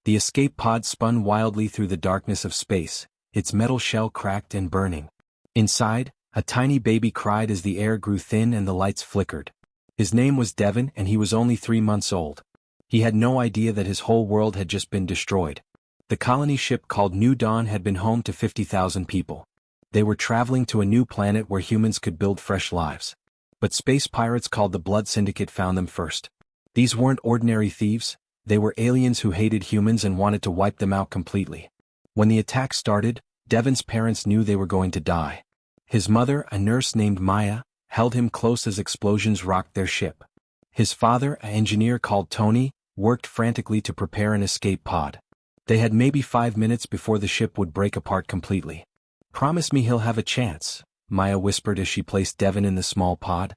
The escape pod spun wildly through the darkness of space, its metal shell cracked and burning. Inside, a tiny baby cried as the air grew thin and the lights flickered. His name was Devin and he was only 3 months old. He had no idea that his whole world had just been destroyed. The colony ship called New Dawn had been home to 50,000 people. They were traveling to a new planet where humans could build fresh lives. But space pirates called the Blood Syndicate found them first. These weren't ordinary thieves, they were aliens who hated humans and wanted to wipe them out completely. When the attack started, Devin's parents knew they were going to die. His mother, a nurse named Maya, held him close as explosions rocked their ship. His father, an engineer called Tony, worked frantically to prepare an escape pod. They had maybe 5 minutes before the ship would break apart completely. "Promise me he'll have a chance," Maya whispered as she placed Devin in the small pod.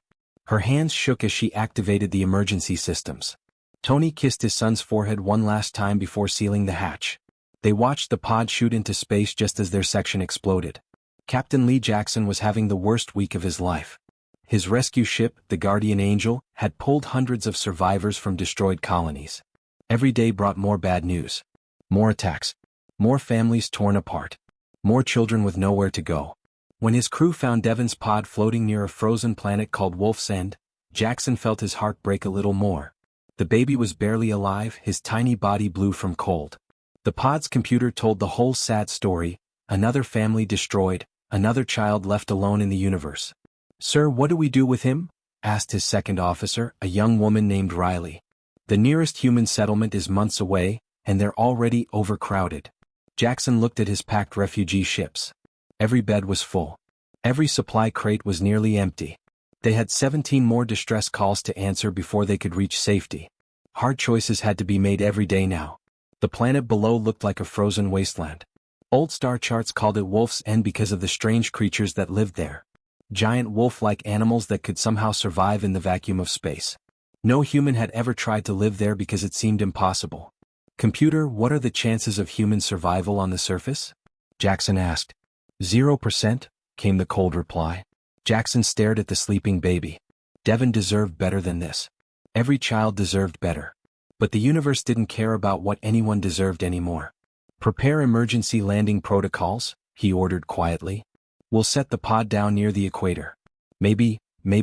Her hands shook as she activated the emergency systems. Tony kissed his son's forehead one last time before sealing the hatch. They watched the pod shoot into space just as their section exploded. Captain Lee Jackson was having the worst week of his life. His rescue ship, the Guardian Angel, had pulled hundreds of survivors from destroyed colonies. Every day brought more bad news. More attacks. More families torn apart. More children with nowhere to go. When his crew found Devin's pod floating near a frozen planet called Wolf's End, Jackson felt his heart break a little more. The baby was barely alive, his tiny body blue from cold. The pod's computer told the whole sad story: another family destroyed, another child left alone in the universe. "Sir, what do we do with him?" asked his second officer, a young woman named Riley. "The nearest human settlement is months away, and they're already overcrowded." Jackson looked at his packed refugee ships. Every bed was full. Every supply crate was nearly empty. They had 17 more distress calls to answer before they could reach safety. Hard choices had to be made every day now. The planet below looked like a frozen wasteland. Old star charts called it Wolf's End because of the strange creatures that lived there. Giant wolf-like animals that could somehow survive in the vacuum of space. No human had ever tried to live there because it seemed impossible. "Computer, what are the chances of human survival on the surface?" Jackson asked. 0%, came the cold reply. Jackson stared at the sleeping baby. Devin deserved better than this. Every child deserved better. But the universe didn't care about what anyone deserved anymore. "Prepare emergency landing protocols," he ordered quietly. "We'll set the pod down near the equator. Maybe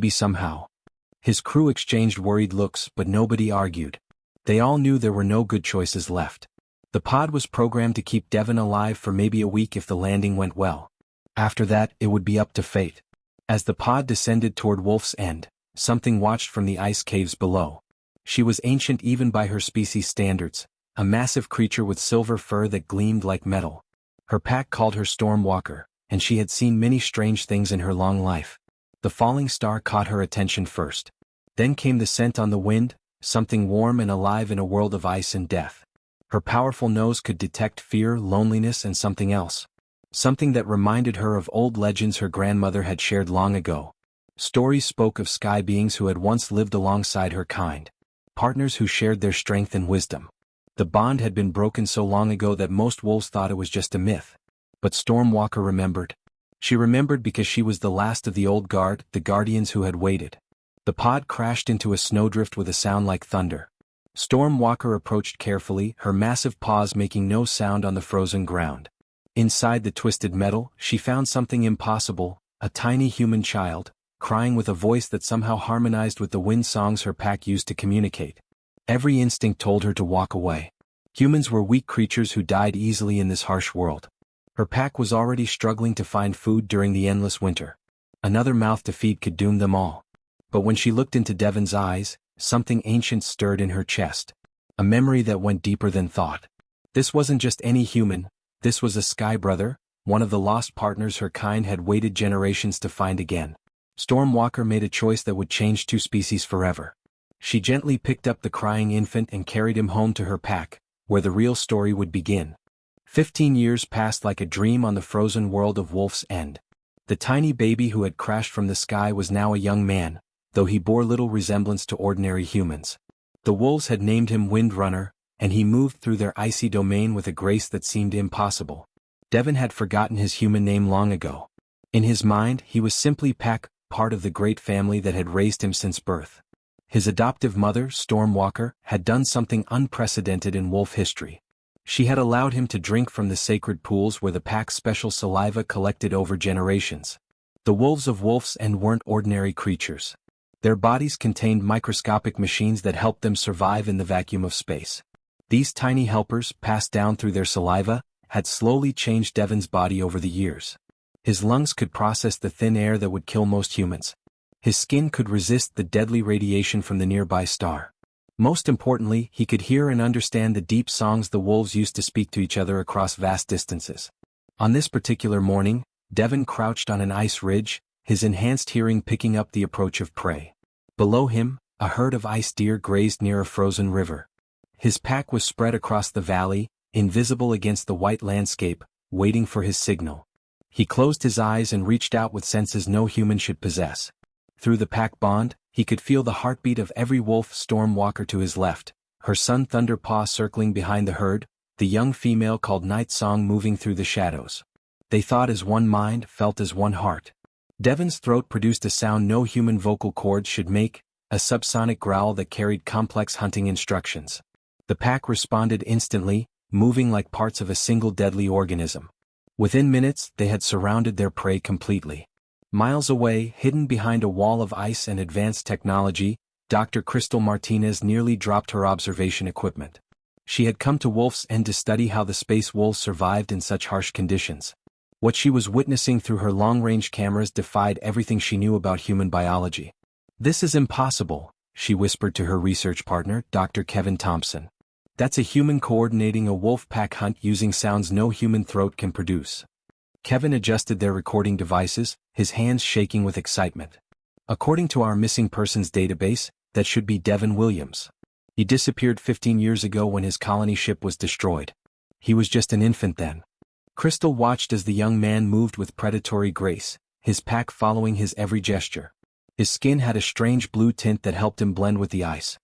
somehow." His crew exchanged worried looks, but nobody argued. They all knew there were no good choices left. The pod was programmed to keep Devin alive for maybe a week if the landing went well. After that, it would be up to fate. As the pod descended toward Wolf's End, something watched from the ice caves below. She was ancient even by her species standards, a massive creature with silver fur that gleamed like metal. Her pack called her Stormwalker, and she had seen many strange things in her long life. The falling star caught her attention first. Then came the scent on the wind, something warm and alive in a world of ice and death. Her powerful nose could detect fear, loneliness, and something else. Something that reminded her of old legends her grandmother had shared long ago. Stories spoke of sky beings who had once lived alongside her kind. Partners who shared their strength and wisdom. The bond had been broken so long ago that most wolves thought it was just a myth. But Stormwalker remembered. She remembered because she was the last of the old guard, the guardians who had waited. The pod crashed into a snowdrift with a sound like thunder. Stormwalker approached carefully, her massive paws making no sound on the frozen ground. Inside the twisted metal, she found something impossible, a tiny human child, crying with a voice that somehow harmonized with the wind songs her pack used to communicate. Every instinct told her to walk away. Humans were weak creatures who died easily in this harsh world. Her pack was already struggling to find food during the endless winter. Another mouth to feed could doom them all. But when she looked into Devin's eyes, something ancient stirred in her chest. A memory that went deeper than thought. This wasn't just any human, this was a Sky Brother, one of the lost partners her kind had waited generations to find again. Stormwalker made a choice that would change two species forever. She gently picked up the crying infant and carried him home to her pack, where the real story would begin. 15 years passed like a dream on the frozen world of Wolf's End. The tiny baby who had crashed from the sky was now a young man, though he bore little resemblance to ordinary humans. The wolves had named him Windrunner, and he moved through their icy domain with a grace that seemed impossible. Devin had forgotten his human name long ago. In his mind, he was simply Pack, part of the great family that had raised him since birth. His adoptive mother, Stormwalker, had done something unprecedented in wolf history. She had allowed him to drink from the sacred pools where the pack's special saliva collected over generations. The wolves of wolves and weren't ordinary creatures. Their bodies contained microscopic machines that helped them survive in the vacuum of space. These tiny helpers, passed down through their saliva, had slowly changed Devon's body over the years. His lungs could process the thin air that would kill most humans. His skin could resist the deadly radiation from the nearby star. Most importantly, he could hear and understand the deep songs the wolves used to speak to each other across vast distances. On this particular morning, Devon crouched on an ice ridge, his enhanced hearing picking up the approach of prey. Below him, a herd of ice deer grazed near a frozen river. His pack was spread across the valley, invisible against the white landscape, waiting for his signal. He closed his eyes and reached out with senses no human should possess. Through the pack bond, he could feel the heartbeat of every wolf Stormwalker to his left, her son Thunderpaw circling behind the herd, the young female called Night Song moving through the shadows. They thought as one mind, felt as one heart. Devon's throat produced a sound no human vocal cords should make, a subsonic growl that carried complex hunting instructions. The pack responded instantly, moving like parts of a single deadly organism. Within minutes, they had surrounded their prey completely. Miles away, hidden behind a wall of ice and advanced technology, Dr. Crystal Martinez nearly dropped her observation equipment. She had come to Wolf's End to study how the space wolves survived in such harsh conditions. What she was witnessing through her long-range cameras defied everything she knew about human biology. "This is impossible," she whispered to her research partner, Dr. Kevin Thompson. "That's a human coordinating a wolf pack hunt using sounds no human throat can produce." Kevin adjusted their recording devices, his hands shaking with excitement. "According to our missing persons database, that should be Devon Williams. He disappeared 15 years ago when his colony ship was destroyed. He was just an infant then." Crystal watched as the young man moved with predatory grace, his pack following his every gesture. His skin had a strange blue tint that helped him blend with the ice.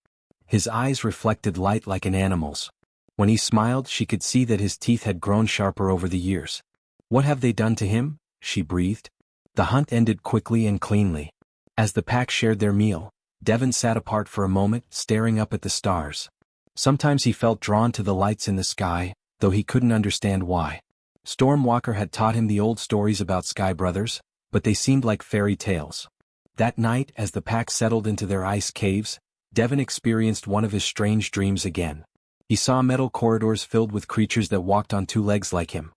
His eyes reflected light like an animal's. When he smiled, she could see that his teeth had grown sharper over the years. "What have they done to him?" she breathed. The hunt ended quickly and cleanly. As the pack shared their meal, Devon sat apart for a moment, staring up at the stars. Sometimes he felt drawn to the lights in the sky, though he couldn't understand why. Stormwalker had taught him the old stories about Sky Brothers, but they seemed like fairy tales. That night, as the pack settled into their ice caves, Devon experienced one of his strange dreams again. He saw metal corridors filled with creatures that walked on two legs like him.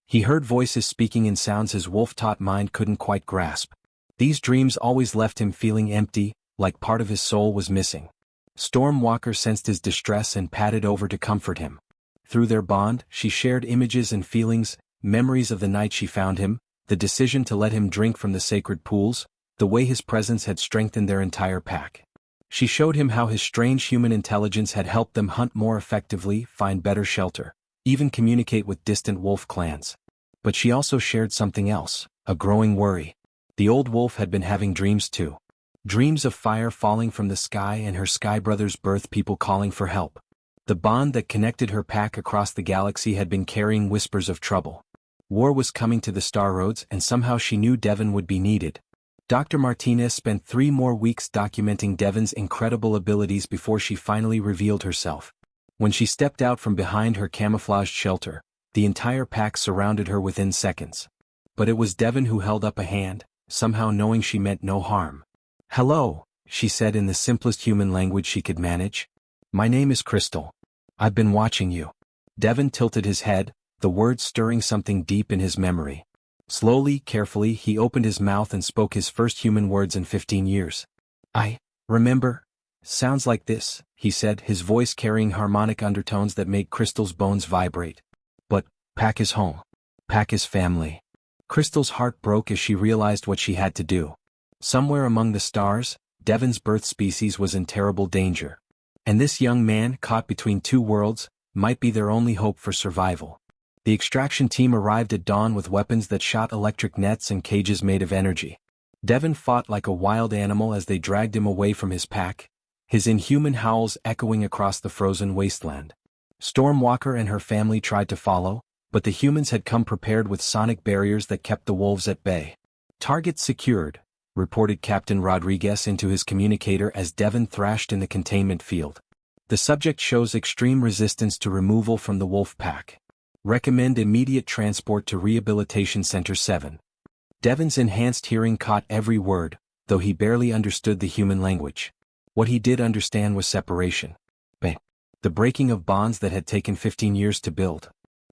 He heard voices speaking in sounds his wolf-taught mind couldn't quite grasp. These dreams always left him feeling empty, like part of his soul was missing. Stormwalker sensed his distress and padded over to comfort him. Through their bond, she shared images and feelings, memories of the night she found him, the decision to let him drink from the sacred pools, the way his presence had strengthened their entire pack. She showed him how his strange human intelligence had helped them hunt more effectively, find better shelter, even communicate with distant wolf clans. But she also shared something else, a growing worry. The old wolf had been having dreams too. Dreams of fire falling from the sky and her Sky Brothers' birth people calling for help. The bond that connected her pack across the galaxy had been carrying whispers of trouble. War was coming to the Star Roads, and somehow she knew Devon would be needed. Dr. Martinez spent 3 more weeks documenting Devon's incredible abilities before she finally revealed herself. When she stepped out from behind her camouflaged shelter, the entire pack surrounded her within seconds. But it was Devon who held up a hand, somehow knowing she meant no harm. "Hello," she said in the simplest human language she could manage. "My name is Crystal. I've been watching you." Devon tilted his head, the words stirring something deep in his memory. Slowly, carefully, he opened his mouth and spoke his first human words in 15 years. "I remember. Sounds like this," he said, his voice carrying harmonic undertones that made Crystal's bones vibrate. "But pack is home. Pack is family." Crystal's heart broke as she realized what she had to do. Somewhere among the stars, Devon's birth species was in terrible danger. And this young man, caught between two worlds, might be their only hope for survival. The extraction team arrived at dawn with weapons that shot electric nets and cages made of energy. Devon fought like a wild animal as they dragged him away from his pack, his inhuman howls echoing across the frozen wasteland. Stormwalker and her family tried to follow, but the humans had come prepared with sonic barriers that kept the wolves at bay. "Target secured," reported Captain Rodriguez into his communicator as Devon thrashed in the containment field. The subject shows extreme resistance to removal from the wolf pack. Recommend immediate transport to Rehabilitation Center 7. Devon's enhanced hearing caught every word, though he barely understood the human language. What he did understand was separation. The breaking of bonds that had taken 15 years to build.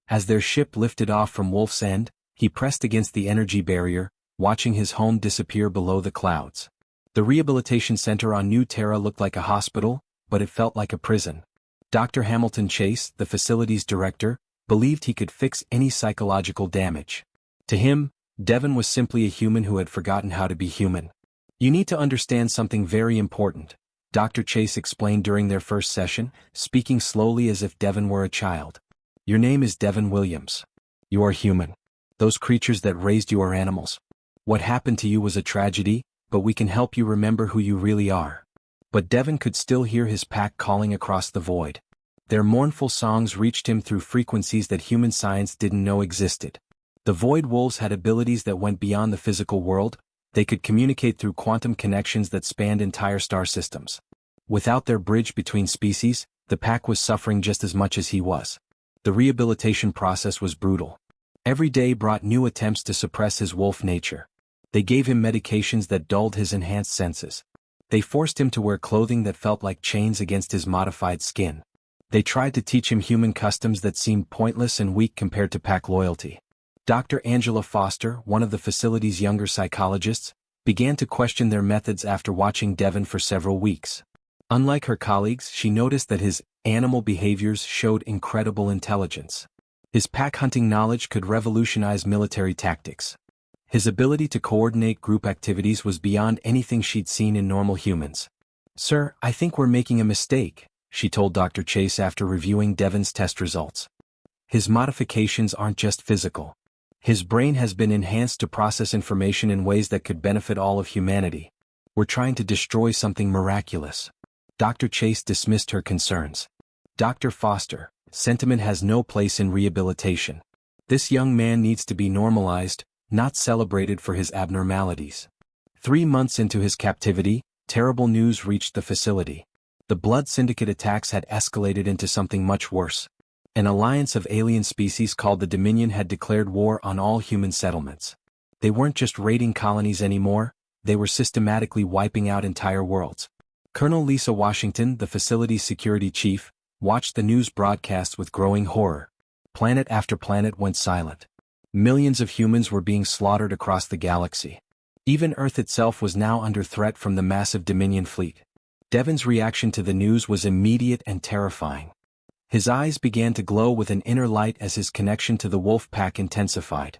As their ship lifted off from Wolf's End, he pressed against the energy barrier, watching his home disappear below the clouds. The rehabilitation center on New Terra looked like a hospital, but it felt like a prison. Dr. Hamilton Chase, the facility's director, believed he could fix any psychological damage. To him, Devon was simply a human who had forgotten how to be human. You need to understand something very important, Dr. Chase explained during their first session, speaking slowly as if Devon were a child. Your name is Devon Williams. You are human. Those creatures that raised you are animals. What happened to you was a tragedy, but we can help you remember who you really are. But Devon could still hear his pack calling across the void. Their mournful songs reached him through frequencies that human science didn't know existed. The Void Wolves had abilities that went beyond the physical world. They could communicate through quantum connections that spanned entire star systems. Without their bridge between species, the pack was suffering just as much as he was. The rehabilitation process was brutal. Every day brought new attempts to suppress his wolf nature. They gave him medications that dulled his enhanced senses. They forced him to wear clothing that felt like chains against his modified skin. They tried to teach him human customs that seemed pointless and weak compared to pack loyalty. Dr. Angela Foster, one of the facility's younger psychologists, began to question their methods after watching Devon for several weeks. Unlike her colleagues, she noticed that his animal behaviors showed incredible intelligence. His pack hunting knowledge could revolutionize military tactics. His ability to coordinate group activities was beyond anything she'd seen in normal humans. "Sir, I think we're making a mistake," she told Dr. Chase after reviewing Devon's test results. "His modifications aren't just physical. His brain has been enhanced to process information in ways that could benefit all of humanity. We're trying to destroy something miraculous." Dr. Chase dismissed her concerns. "Dr. Foster, sentiment has no place in rehabilitation. This young man needs to be normalized, not celebrated for his abnormalities." 3 months into his captivity, terrible news reached the facility. The Blood Syndicate attacks had escalated into something much worse. An alliance of alien species called the Dominion had declared war on all human settlements. They weren't just raiding colonies anymore, they were systematically wiping out entire worlds. Colonel Lisa Washington, the facility's security chief, watched the news broadcasts with growing horror. Planet after planet went silent. Millions of humans were being slaughtered across the galaxy. Even Earth itself was now under threat from the massive Dominion fleet. Devon's reaction to the news was immediate and terrifying. His eyes began to glow with an inner light as his connection to the wolf pack intensified.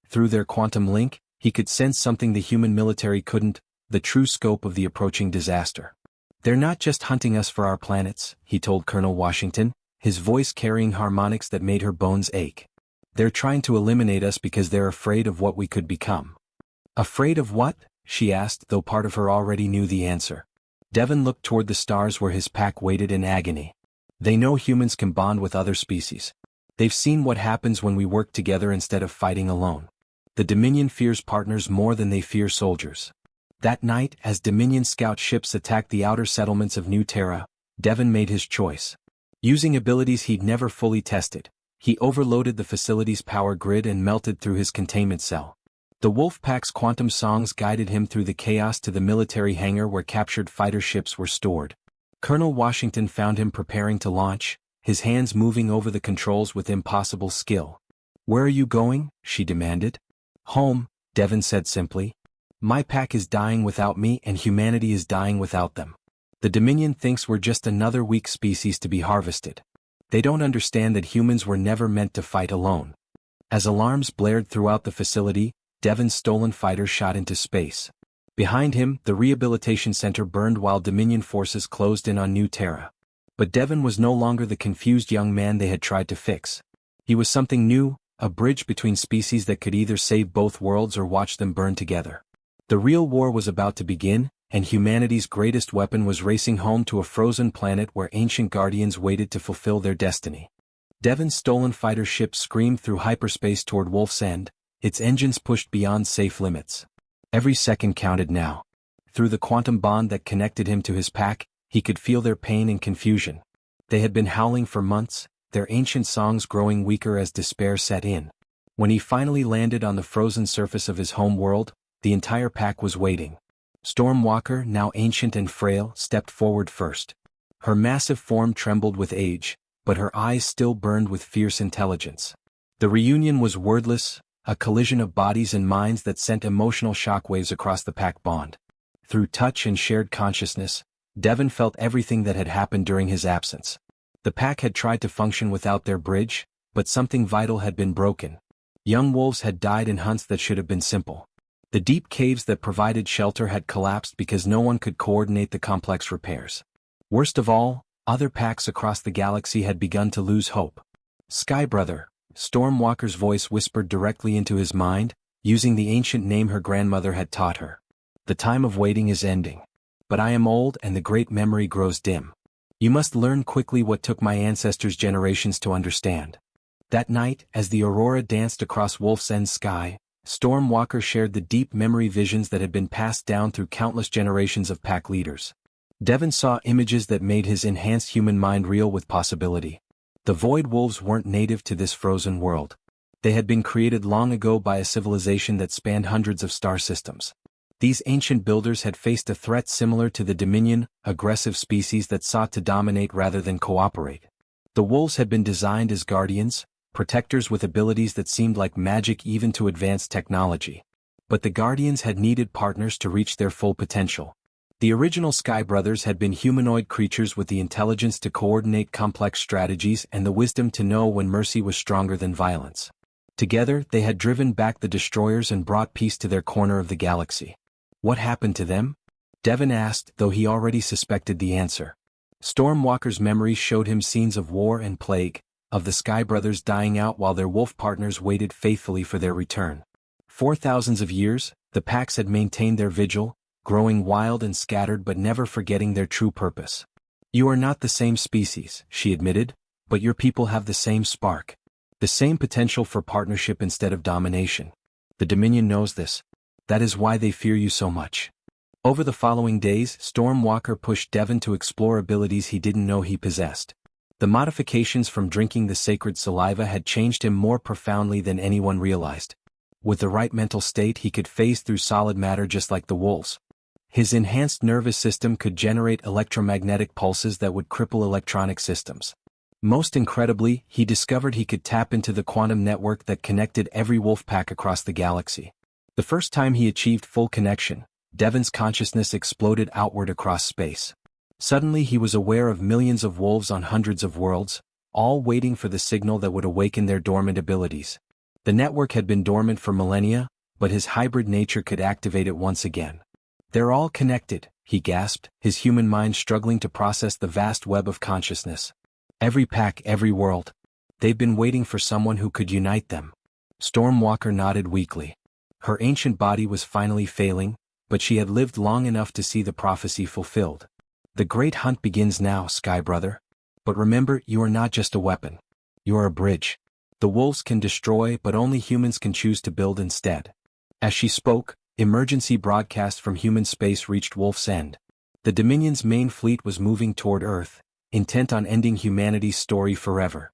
Through their quantum link, he could sense something the human military couldn't, the true scope of the approaching disaster. "They're not just hunting us for our planets," he told Colonel Washington, his voice carrying harmonics that made her bones ache. "They're trying to eliminate us because they're afraid of what we could become." "Afraid of what?" she asked, though part of her already knew the answer. Devon looked toward the stars where his pack waited in agony. "They know humans can bond with other species. They've seen what happens when we work together instead of fighting alone. The Dominion fears partners more than they fear soldiers." That night, as Dominion scout ships attacked the outer settlements of New Terra, Devon made his choice. Using abilities he'd never fully tested, he overloaded the facility's power grid and melted through his containment cell. The Wolfpack's quantum songs guided him through the chaos to the military hangar where captured fighter ships were stored. Colonel Washington found him preparing to launch, his hands moving over the controls with impossible skill. "Where are you going?" she demanded. "Home," Devon said simply. "My pack is dying without me and humanity is dying without them. The Dominion thinks we're just another weak species to be harvested. They don't understand that humans were never meant to fight alone." As alarms blared throughout the facility, Devon's stolen fighter shot into space. Behind him, the rehabilitation center burned while Dominion forces closed in on New Terra. But Devon was no longer the confused young man they had tried to fix. He was something new, a bridge between species that could either save both worlds or watch them burn together. The real war was about to begin, and humanity's greatest weapon was racing home to a frozen planet where ancient guardians waited to fulfill their destiny. Devon's stolen fighter ship screamed through hyperspace toward Wolf's End, its engines pushed beyond safe limits. Every second counted now. Through the quantum bond that connected him to his pack, he could feel their pain and confusion. They had been howling for months, their ancient songs growing weaker as despair set in. When he finally landed on the frozen surface of his home world, the entire pack was waiting. Stormwalker, now ancient and frail, stepped forward first. Her massive form trembled with age, but her eyes still burned with fierce intelligence. The reunion was wordless, a collision of bodies and minds that sent emotional shockwaves across the pack bond. Through touch and shared consciousness, Devon felt everything that had happened during his absence. The pack had tried to function without their bridge, but something vital had been broken. Young wolves had died in hunts that should have been simple. The deep caves that provided shelter had collapsed because no one could coordinate the complex repairs. Worst of all, other packs across the galaxy had begun to lose hope. Skybrother, Stormwalker's voice whispered directly into his mind, using the ancient name her grandmother had taught her. The time of waiting is ending. But I am old and the great memory grows dim. You must learn quickly what took my ancestors generations to understand. That night, as the aurora danced across Wolf's End sky, Stormwalker shared the deep memory visions that had been passed down through countless generations of pack leaders. Devon saw images that made his enhanced human mind reel with possibility. The Void Wolves weren't native to this frozen world. They had been created long ago by a civilization that spanned hundreds of star systems. These ancient builders had faced a threat similar to the Dominion, aggressive species that sought to dominate rather than cooperate. The wolves had been designed as guardians, protectors with abilities that seemed like magic even to advanced technology. But the guardians had needed partners to reach their full potential. The original Sky Brothers had been humanoid creatures with the intelligence to coordinate complex strategies and the wisdom to know when mercy was stronger than violence. Together, they had driven back the destroyers and brought peace to their corner of the galaxy. What happened to them? Devon asked, though he already suspected the answer. Stormwalker's memories showed him scenes of war and plague, of the Sky Brothers dying out while their wolf partners waited faithfully for their return. For thousands of years, the packs had maintained their vigil, growing wild and scattered but never forgetting their true purpose. You are not the same species, she admitted, but your people have the same spark. The same potential for partnership instead of domination. The Dominion knows this. That is why they fear you so much. Over the following days, Stormwalker pushed Devon to explore abilities he didn't know he possessed. The modifications from drinking the sacred saliva had changed him more profoundly than anyone realized. With the right mental state, he could phase through solid matter just like the wolves. His enhanced nervous system could generate electromagnetic pulses that would cripple electronic systems. Most incredibly, he discovered he could tap into the quantum network that connected every wolf pack across the galaxy. The first time he achieved full connection, Devon's consciousness exploded outward across space. Suddenly he was aware of millions of wolves on hundreds of worlds, all waiting for the signal that would awaken their dormant abilities. The network had been dormant for millennia, but his hybrid nature could activate it once again. They're all connected, he gasped, his human mind struggling to process the vast web of consciousness. Every pack, every world. They've been waiting for someone who could unite them. Stormwalker nodded weakly. Her ancient body was finally failing, but she had lived long enough to see the prophecy fulfilled. The great hunt begins now, Sky Brother. But remember, you are not just a weapon. You are a bridge. The wolves can destroy, but only humans can choose to build instead. As she spoke, emergency broadcast from human space reached Wolf's End. The Dominion's main fleet was moving toward Earth, intent on ending humanity's story forever.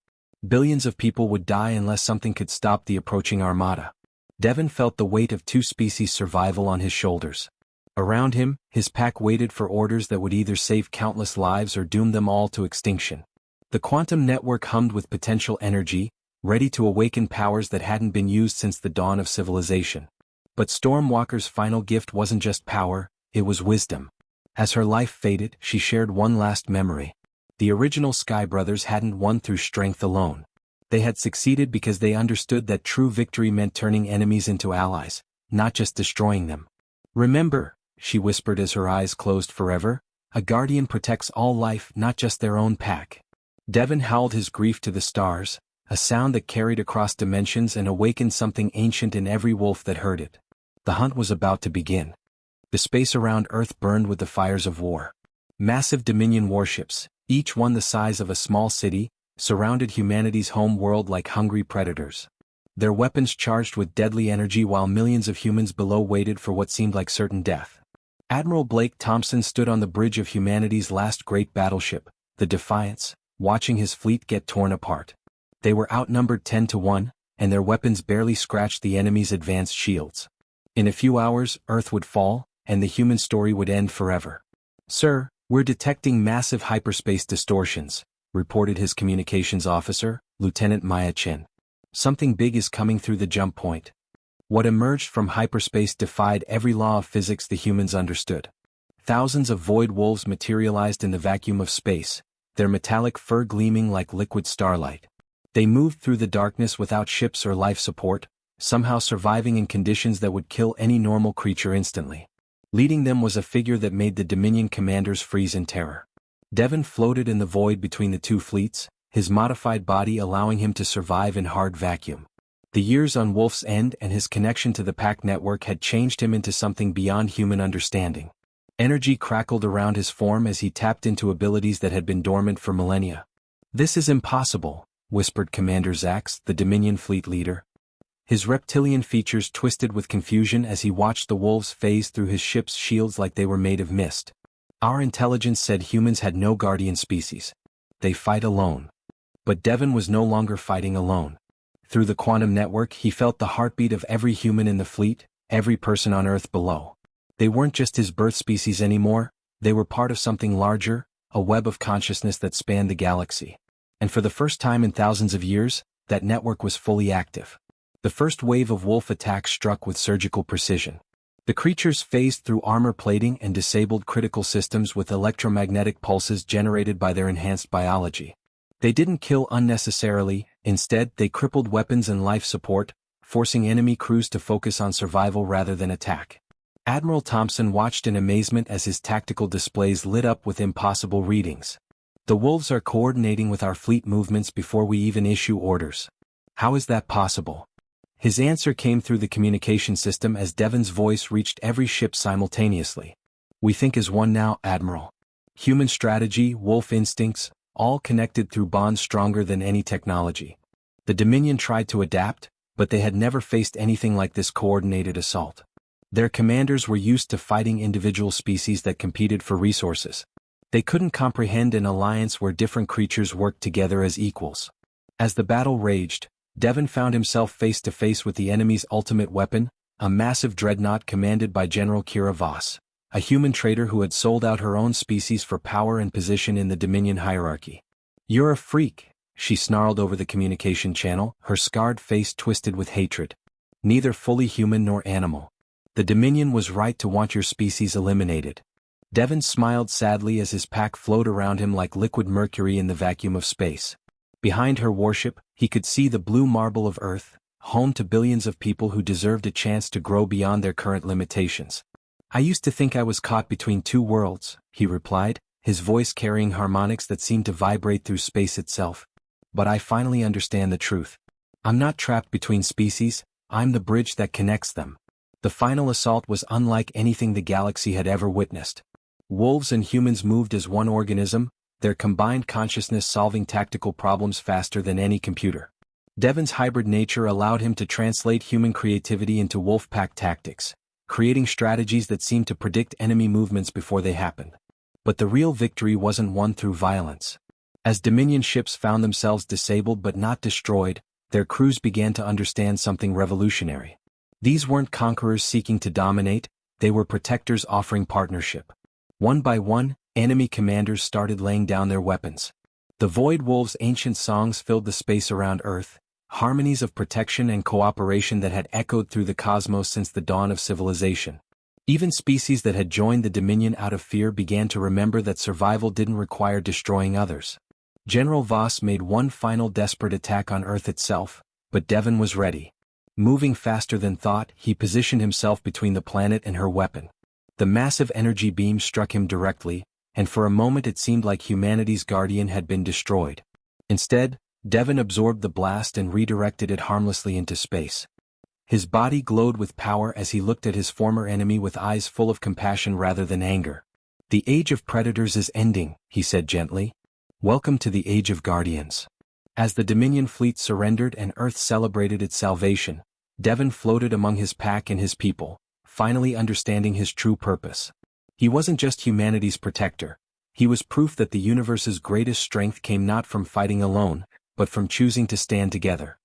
Billions of people would die unless something could stop the approaching armada. Devon felt the weight of two species' survival on his shoulders. Around him, his pack waited for orders that would either save countless lives or doom them all to extinction. The quantum network hummed with potential energy, ready to awaken powers that hadn't been used since the dawn of civilization. But Stormwalker's final gift wasn't just power, it was wisdom. As her life faded, she shared one last memory. The original Sky Brothers hadn't won through strength alone. They had succeeded because they understood that true victory meant turning enemies into allies, not just destroying them. Remember, she whispered as her eyes closed forever, a guardian protects all life, not just their own pack. Devon howled his grief to the stars, a sound that carried across dimensions and awakened something ancient in every wolf that heard it. The hunt was about to begin. The space around Earth burned with the fires of war. Massive Dominion warships, each one the size of a small city, surrounded humanity's home world like hungry predators. Their weapons charged with deadly energy while millions of humans below waited for what seemed like certain death. Admiral Blake Thompson stood on the bridge of humanity's last great battleship, the Defiance, watching his fleet get torn apart. They were outnumbered 10-1, and their weapons barely scratched the enemy's advanced shields. In a few hours, Earth would fall, and the human story would end forever. "Sir, we're detecting massive hyperspace distortions," reported his communications officer, Lieutenant Maya Chen. "Something big is coming through the jump point." What emerged from hyperspace defied every law of physics the humans understood. Thousands of void wolves materialized in the vacuum of space, their metallic fur gleaming like liquid starlight. They moved through the darkness without ships or life support, somehow surviving in conditions that would kill any normal creature instantly. Leading them was a figure that made the Dominion commanders freeze in terror. Devon floated in the void between the two fleets, his modified body allowing him to survive in hard vacuum. The years on Wolf's End and his connection to the Pact network had changed him into something beyond human understanding. Energy crackled around his form as he tapped into abilities that had been dormant for millennia. "This is impossible," whispered Commander Zax, the Dominion fleet leader. His reptilian features twisted with confusion as he watched the wolves phase through his ship's shields like they were made of mist. "Our intelligence said humans had no guardian species. They fight alone." But Devon was no longer fighting alone. Through the quantum network he felt the heartbeat of every human in the fleet, every person on Earth below. They weren't just his birth species anymore, they were part of something larger, a web of consciousness that spanned the galaxy. And for the first time in thousands of years, that network was fully active. The first wave of wolf attacks struck with surgical precision. The creatures phased through armor plating and disabled critical systems with electromagnetic pulses generated by their enhanced biology. They didn't kill unnecessarily, instead they crippled weapons and life support, forcing enemy crews to focus on survival rather than attack. Admiral Thompson watched in amazement as his tactical displays lit up with impossible readings. "The wolves are coordinating with our fleet movements before we even issue orders. How is that possible?" His answer came through the communication system as Devon's voice reached every ship simultaneously. "We think as one now, Admiral. Human strategy, wolf instincts, all connected through bonds stronger than any technology." The Dominion tried to adapt, but they had never faced anything like this coordinated assault. Their commanders were used to fighting individual species that competed for resources. They couldn't comprehend an alliance where different creatures worked together as equals. As the battle raged, Devon found himself face to face with the enemy's ultimate weapon, a massive dreadnought commanded by General Kira Voss, a human traitor who had sold out her own species for power and position in the Dominion hierarchy. "You're a freak," she snarled over the communication channel, her scarred face twisted with hatred. "Neither fully human nor animal. The Dominion was right to want your species eliminated." Devon smiled sadly as his pack flowed around him like liquid mercury in the vacuum of space. Behind her warship, he could see the blue marble of Earth, home to billions of people who deserved a chance to grow beyond their current limitations. "I used to think I was caught between two worlds," he replied, his voice carrying harmonics that seemed to vibrate through space itself. "But I finally understand the truth. I'm not trapped between species, I'm the bridge that connects them." The final assault was unlike anything the galaxy had ever witnessed. Wolves and humans moved as one organism, their combined consciousness solving tactical problems faster than any computer. Devon's hybrid nature allowed him to translate human creativity into wolf pack tactics, creating strategies that seemed to predict enemy movements before they happened. But the real victory wasn't won through violence. As Dominion ships found themselves disabled but not destroyed, their crews began to understand something revolutionary. These weren't conquerors seeking to dominate, they were protectors offering partnership. One by one, enemy commanders started laying down their weapons. The Void Wolves' ancient songs filled the space around Earth, harmonies of protection and cooperation that had echoed through the cosmos since the dawn of civilization. Even species that had joined the Dominion out of fear began to remember that survival didn't require destroying others. General Voss made one final desperate attack on Earth itself, but Devon was ready. Moving faster than thought, he positioned himself between the planet and her weapon. The massive energy beam struck him directly, and for a moment it seemed like humanity's guardian had been destroyed. Instead, Devon absorbed the blast and redirected it harmlessly into space. His body glowed with power as he looked at his former enemy with eyes full of compassion rather than anger. "The age of predators is ending," he said gently. "Welcome to the age of guardians." As the Dominion fleet surrendered and Earth celebrated its salvation, Devon floated among his pack and his people, finally understanding his true purpose. He wasn't just humanity's protector, He was proof that the universe's greatest strength came not from fighting alone, but from choosing to stand together.